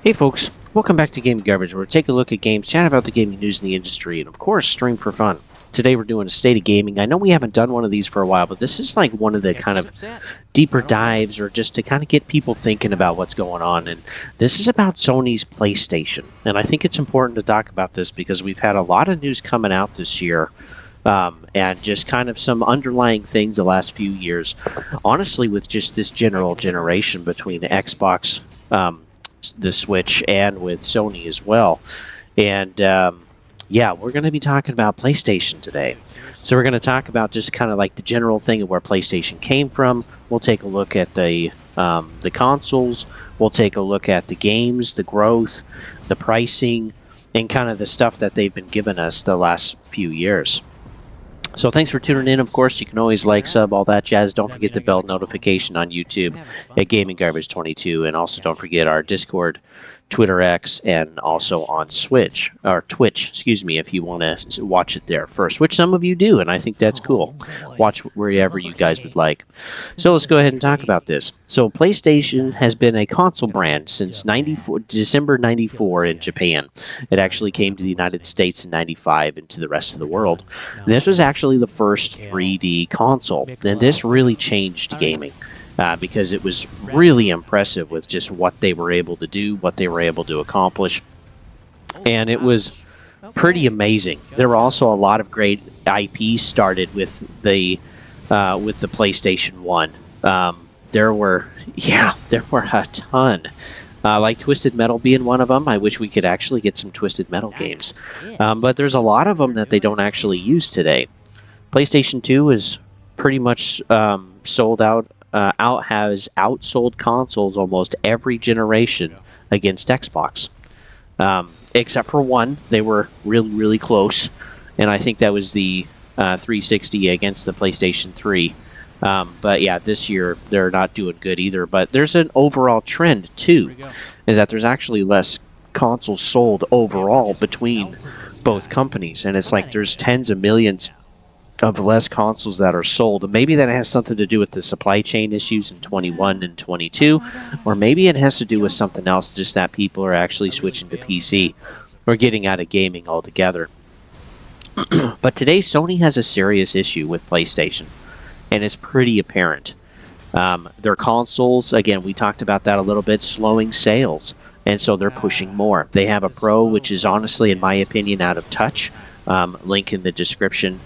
Hey folks, welcome back to Gaming Garbage, where we take a look at games, chat about the gaming news in the industry, and of course, stream for fun. Today we're doing a State of Gaming. I know we haven't done one of these for a while, but this is like one of the kind of deeper dives, or just to kind of get people thinking about what's going on. And this is about Sony's PlayStation. And I think it's important to talk about this because we've had a lot of news coming out this year. And just kind of some underlying things the last few years, honestly, with just this general generation between the Xbox, the Switch, and with Sony as well. And yeah, we're going to be talking about PlayStation today. So we're going to talk about just kind of like the general thing of where PlayStation came from. We'll take a look at the consoles. We'll take a look at the games, the growth, the pricing, and kind of the stuff that they've been giving us the last few years. So thanks for tuning in. Of course, you can always like, sub, all that jazz. Don't forget the bell notification on YouTube at Gaming Garbage 22, and also don't forget our Discord, Twitter X, and also on Twitch, excuse me, if you want to watch it there first, which some of you do, and I think that's cool. Watch wherever you guys would like. So let's go ahead and talk about this. So PlayStation has been a console brand since December 94 in Japan. It actually came to the United States in 95 and to the rest of the world. And this was actually the first 3D console, and this really changed gaming. Because it was really impressive with just what they were able to do, what they were able to accomplish, and it was pretty amazing. There were also a lot of great IP started with the PlayStation 1. There were a ton. Like Twisted Metal being one of them. I wish we could actually get some Twisted Metal games. But there's a lot of them that they don't actually use today. PlayStation 2 is pretty much sold out. Has outsold consoles almost every generation against Xbox, except for one. They were really, really close, and I think that was the 360 against the PlayStation 3. But yeah, this year they're not doing good either. But there's an overall trend too, is that there's actually less consoles sold overall between both companies, and it's like there's tens of millions of less consoles that are sold. And maybe that has something to do with the supply chain issues in 21 and 22, or maybe it has to do with something else, just that people are actually switching to PC or getting out of gaming altogether. But today, Sony has a serious issue with PlayStation, and it's pretty apparent. Their consoles, again, we talked about that a little bit, slowing sales, and so they're pushing more. They have a Pro, which is honestly, in my opinion, out of touch. Link in the description.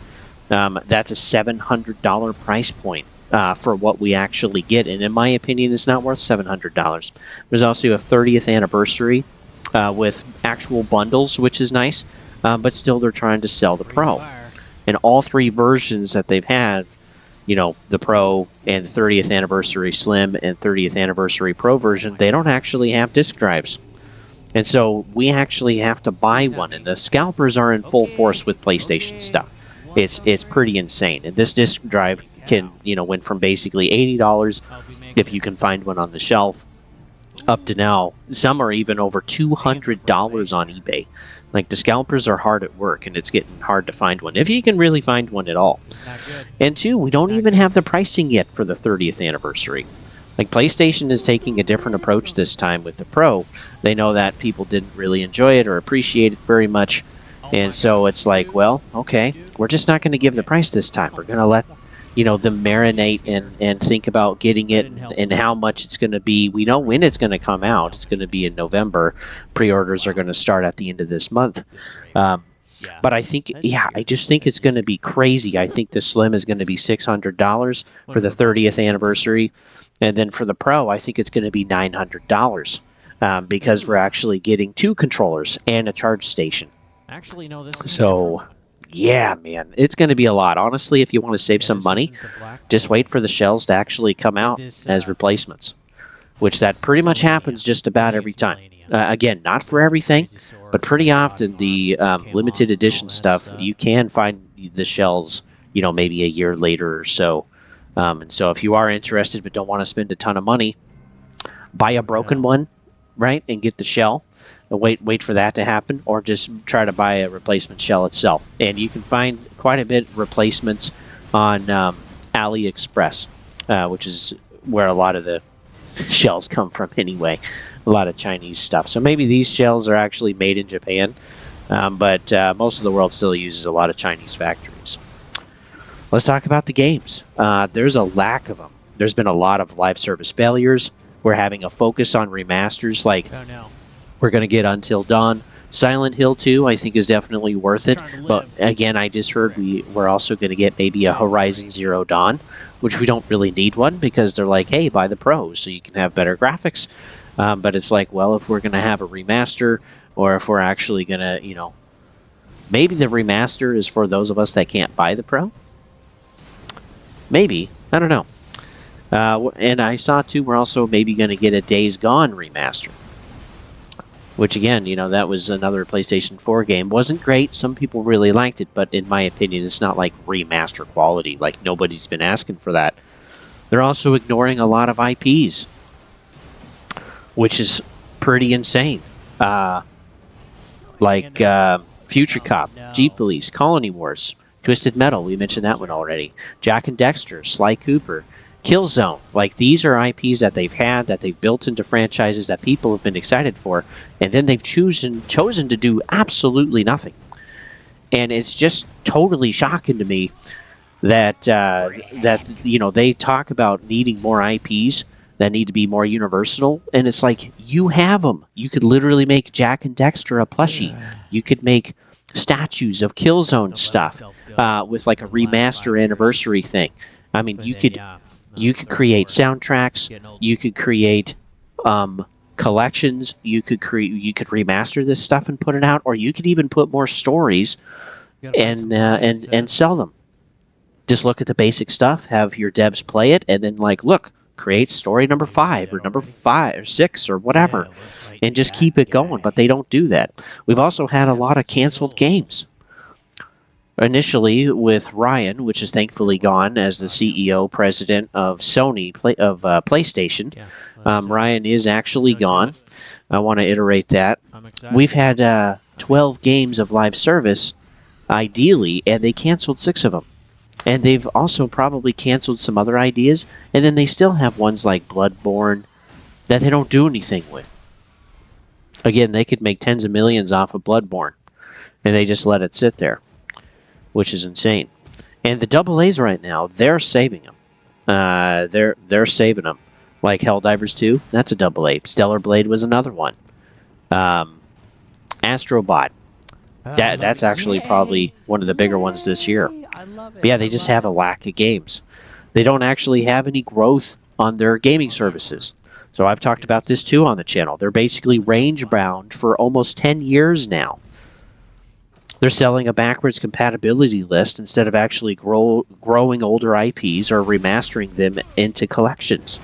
That's a $700 price point for what we actually get, and in my opinion, it's not worth $700. There's also a 30th anniversary with actual bundles, which is nice, but still they're trying to sell the Pro. And all three versions that they've had, you know, the Pro and the 30th anniversary Slim and 30th anniversary Pro version, they don't actually have disk drives. And so we actually have to buy one, and the scalpers are in full force with PlayStation stuff. It's pretty insane, and this disc drive can, went from basically $80 if you can find one on the shelf, up to now some are even over $200 on eBay. Like, the scalpers are hard at work, and it's getting hard to find one, if you can really find one at all. And two, we don't even have the pricing yet for the 30th anniversary. Like, PlayStation is taking a different approach this time with the Pro. They know that people didn't really enjoy it or appreciate it very much. And so it's like, well, okay, we're just not going to give the price this time. We're going to let, them marinate and think about getting it and how much it's going to be. We know when it's going to come out. It's going to be in November. Pre-orders are going to start at the end of this month. But I think, I just think it's going to be crazy. I think the Slim is going to be $600 for the 30th anniversary. And then for the Pro, I think it's going to be $900 because we're actually getting 2 controllers and a charge station. So, yeah, man, it's going to be a lot. Honestly, if you want to save some money, just wait for the shells to actually come out as replacements, which that pretty much happens just about every time. Again, not for everything, but pretty often the limited edition stuff, you can find the shells, maybe a year later or so. And so if you are interested but don't want to spend a ton of money, buy a broken one, right, and get the shell. Wait for that to happen, or just try to buy a replacement shell itself. And you can find quite a bit of replacements on AliExpress, which is where a lot of the shells come from anyway. A lot of Chinese stuff. So maybe these shells are actually made in Japan, but most of the world still uses a lot of Chinese factories. Let's talk about the games. There's a lack of them. There's been a lot of live service failures. We're having a focus on remasters like we're going to get Until Dawn. Silent Hill 2, I think, is definitely worth it. But again, I just heard we're also going to get maybe a Horizon Zero Dawn, which we don't really need one because they're like, hey, buy the Pro so you can have better graphics. But it's like, well, if we're going to have a remaster, or if we're actually going to, you know, maybe the remaster is for those of us that can't buy the Pro. Maybe. I don't know. And I saw, too, we're also maybe going to get a Days Gone remaster. Which, again, you know, that was another PlayStation 4 game. Wasn't great. Some people really liked it, but in my opinion, it's not like remaster quality. Like, nobody's been asking for that. They're also ignoring a lot of IPs, which is pretty insane. Future Cop, Jeep Police, Colony Wars, Twisted Metal, we mentioned that one already. Jack and Dexter, Sly Cooper, Killzone. Like, these are IPs that they've had, that they've built into franchises that people have been excited for, and then they've chosen to do absolutely nothing. And it's just totally shocking to me that you know, they talk about needing more IPs that need to be more universal, and it's like, you have them. You could literally make Jack and Dexter a plushie. You could make statues of Killzone stuff with like a remaster anniversary thing. I mean, you could create soundtracks, you could create collections, you could remaster this stuff and put it out, or you could even put more stories and sell them. Just look at the basic stuff, have your devs play it, and then like, look, create story number 5 or number 5 or 6 or whatever, and just keep it going. But they don't do that. We've also had a lot of canceled games. Initially with Ryan, which is thankfully gone as the CEO, president of Sony, PlayStation. Ryan is actually gone. I want to iterate that. We've had 12 games of live service, ideally, and they canceled 6 of them. And they've also probably canceled some other ideas, and then they still have ones like Bloodborne that they don't do anything with. Again, they could make tens of millions off of Bloodborne, and they just let it sit there, which is insane. And the AA's right now, they're saving them. They're saving them. Like Helldivers 2, that's a AA. Stellar Blade was another one. Astrobot. That's actually probably one of the bigger ones this year. But yeah, they just have a lack of games. They don't actually have any growth on their gaming services. So I've talked about this too on the channel. They're basically range-bound for almost 10 years now. They're selling a backwards compatibility list instead of actually growing older IPs or remastering them into collections.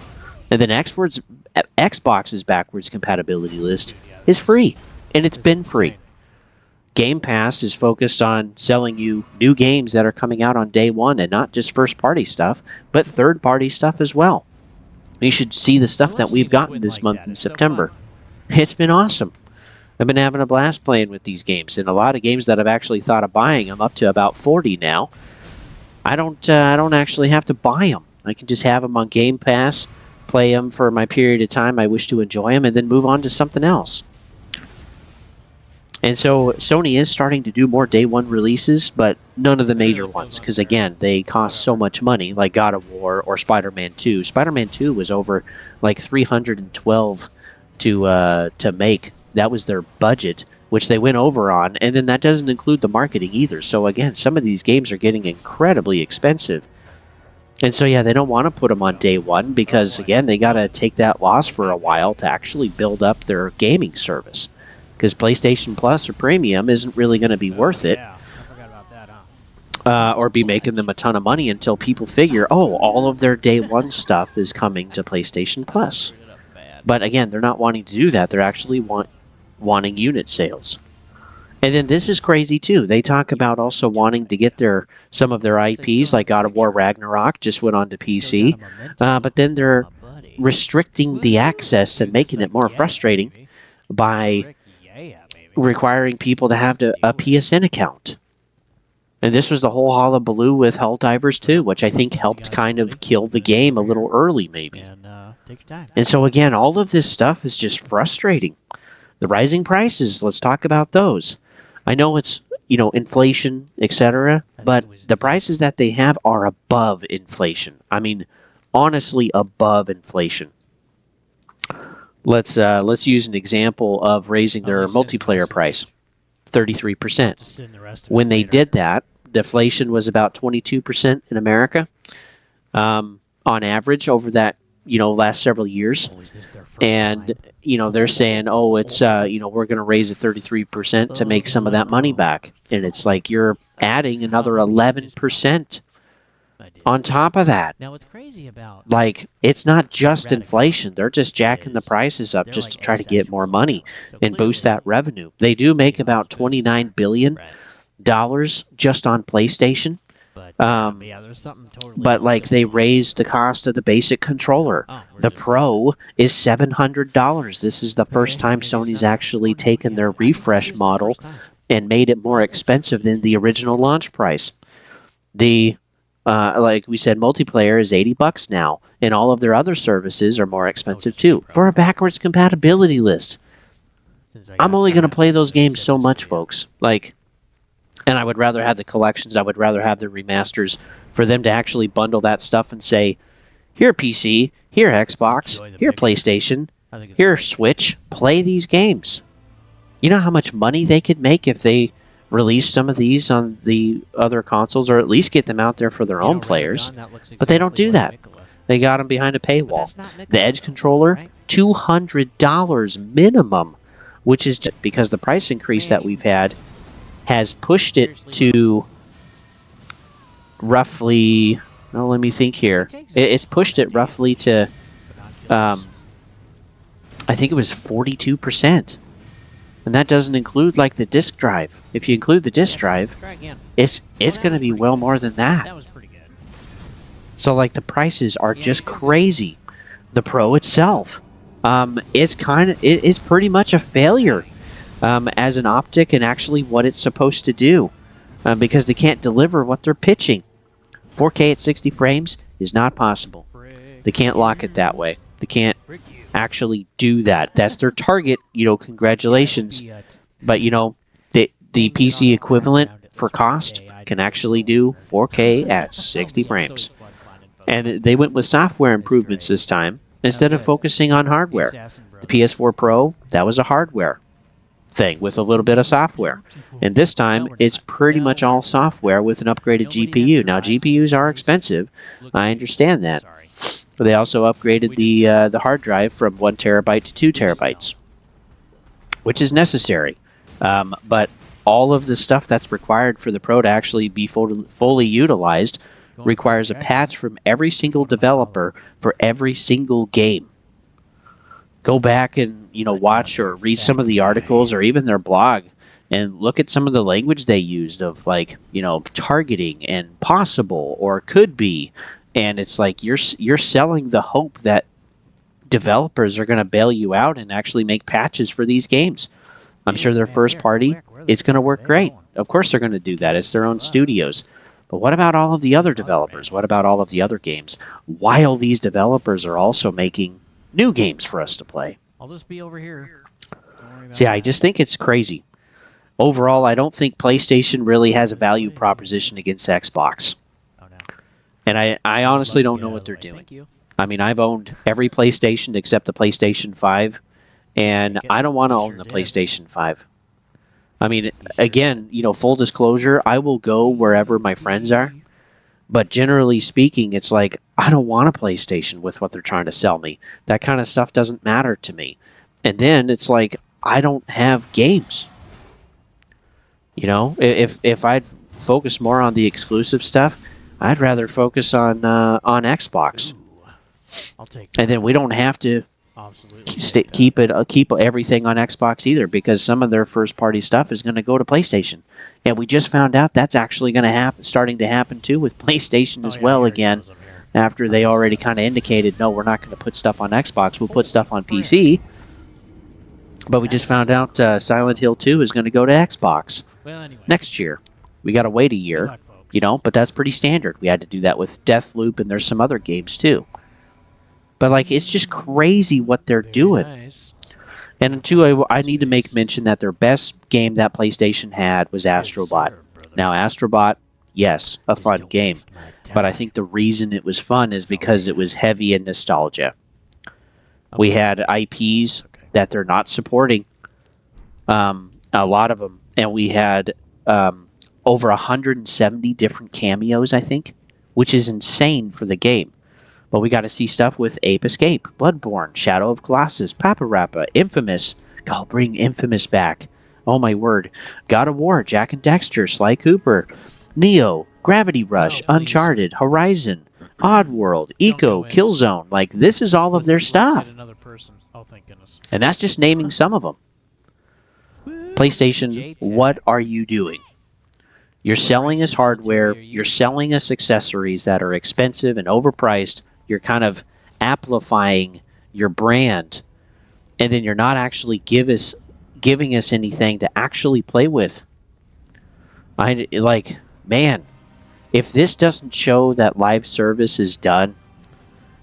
And then Xbox's backwards compatibility list is free, and it's been free. Game Pass is focused on selling you new games that are coming out on day one, and not just first-party stuff, but third-party stuff as well. You should see the stuff that we've gotten this month in September. It's been awesome. I've been having a blast playing with these games, and a lot of games that I've actually thought of buying. I'm up to about 40 now. I don't actually have to buy them. I can just have them on Game Pass, play them for my period of time I wish to enjoy them, and then move on to something else. And so Sony is starting to do more day one releases, but none of the major ones, because again, they cost so much money, like God of War or Spider-Man 2. Spider-Man 2 was over like $312 to make. That was their budget, which they went over on, and then that doesn't include the marketing either. So again, some of these games are getting incredibly expensive. And so yeah, they don't want to put them on day one because again, they got to take that loss for a while to actually build up their gaming service. Because PlayStation Plus or Premium isn't really going to be worth it, or be making them a ton of money until people figure, oh, all of their day one stuff is coming to PlayStation Plus. But again, they're not wanting to do that. They're actually wanting unit sales. And then this is crazy too. They talk about also wanting to get some of their IPs, like God of War Ragnarok, just went on to PC. But then they're restricting the access and making it more frustrating by requiring people to have a PSN account. And this was the whole hullabaloo with Helldivers 2, which I think helped kind of kill the game a little early, maybe. Take your time. And so again, all of this stuff is just frustrating. The rising prices, let's talk about those. I know it's, inflation, etc., but the prices that they have are above inflation. I mean, honestly, above inflation. Let's use an example of raising their multiplayer price, 33%. When they did that, deflation was about 22% in America, on average over that last several years. And they're saying, oh, it's we're going to raise it 33% to make some of that money back, and it's like you're adding another 11% on top of that. Now, what's crazy about Like, it's not just inflation. They're just jacking the prices up just to try to get more money and boost that revenue. They do make about $29 billion just on PlayStation. there's something totally But like, they raised the cost of the basic controller. The Pro is $700. This is the first time Sony's actually taken their refresh model and made it more expensive than the original launch price. The like we said, multiplayer is $80 now, and all of their other services are more expensive too. For a backwards compatibility list, I'm only going to play those games so much, folks. And I would rather have the collections. I would rather have the remasters for them to actually bundle that stuff and say, here PC, here Xbox, here PlayStation, here Switch, play these games. You know how much money they could make if they release some of these on the other consoles, or at least get them out there for their own players. But they don't do that. They got them behind a paywall. The Edge controller, $200 minimum, which is just because the price increase that we've had has pushed it to roughly, let me think here. It's pushed it roughly to, I think it was 42%. And that doesn't include like the disk drive. If you include the disk drive, it's going to be well more than that. That was pretty good. So like, the prices are just crazy. The Pro itself, it's pretty much a failure as an optic and actually what it's supposed to do, because they can't deliver what they're pitching. 4K at 60 frames is not possible. They can't lock it that way. They can't actually do that. That's their target, congratulations. But, the PC equivalent for cost can actually do 4K at 60 frames. And they went with software improvements this time instead of focusing on hardware. The PS4 Pro, that was a hardware thing with a little bit of software. And this time, it's pretty much all software with an upgraded GPU. Now, GPUs are expensive. I understand that. But they also upgraded the hard drive from 1 terabyte to 2 terabytes, which is necessary. But all of the stuff that's required for the Pro to actually be fully utilized requires a patch from every single developer for every single game. Go back and watch or read some of the articles or even their blog and look at some of the language they used of targeting and possible or could be. And it's like you're selling the hope that developers are going to bail you out and actually make patches for these games. I'm sure their first party, it's going to work great. Of course they're going to do that. It's their own studios. But what about all of the other developers? What about all of the other games? While these developers are also making new games for us to play. I'll just be over here. See, I just think it's crazy. Overall, I don't think PlayStation really has a value proposition against Xbox. And I honestly don't know what they're doing. I mean, I've owned every PlayStation except the PlayStation 5, and I don't want to own the PlayStation 5. I mean, again, full disclosure, I will go wherever my friends are, but generally speaking, it's like, I don't want a PlayStation with what they're trying to sell me. That kind of stuff doesn't matter to me. And then it's like, I don't have games. If I'd focus more on the exclusive stuff, I'd rather focus on Xbox. And then we don't have to keep everything on Xbox either, because some of their first party stuff is going to go to PlayStation. And we just found out that's actually going to starting to happen too with PlayStation as well again, after they already kind of indicated, no, we're not going to put stuff on Xbox, we'll put stuff on PC. But we just found out Silent Hill 2 is going to go to Xbox next year. We got to wait a year. But that's pretty standard. We had to do that with Deathloop, and there's some other games too. But like, it's just crazy what they're Very doing. nice. And two, I need to make mention that their best game that PlayStation had was Astrobot. Brother. Now, Astrobot, yes, a fun Don't game, waste my but I time. think the reason it was fun is because it was heavy in nostalgia. We Okay. had IPs Okay. that they're not supporting, a lot of them, and we had over 170 different cameos, I think, which is insane for the game. But we got to see stuff with Ape Escape, Bloodborne, Shadow of Colossus, Papa Rappa, Infamous. God, bring Infamous back. Oh my word. God of War, Jack and Dexter, Sly Cooper, Neo, Gravity Rush, No, please. Uncharted, Horizon, Oddworld, Don't Eco, go in. Killzone. Like, this is all of their Let's stuff. get another person. Oh, thank goodness. And that's just naming some of them. PlayStation, J-Tech. what are you doing? You're selling us hardware, you're selling us accessories that are expensive and overpriced, you're kind of amplifying your brand, and then you're not actually giving us anything to actually play with. Man, if this doesn't show that live service is done,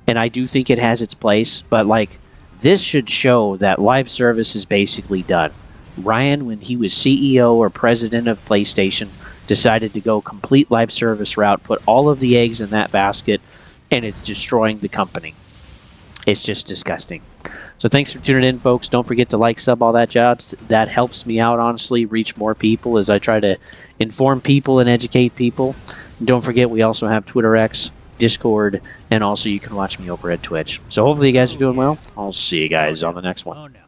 and I do think it has its place, but like, this should show that live service is basically done. Ryan, when he was CEO or president of PlayStation, decided to go complete live service route, put all of the eggs in that basket, and it's destroying the company. It's just disgusting. So thanks for tuning in, folks. Don't forget to like, sub, all that jobs. That helps me out, honestly, reach more people as I try to inform people and educate people. And don't forget, we also have Twitter X, Discord, and also you can watch me over at Twitch. So hopefully you guys are doing well. I'll see you guys on the next one. Oh, no.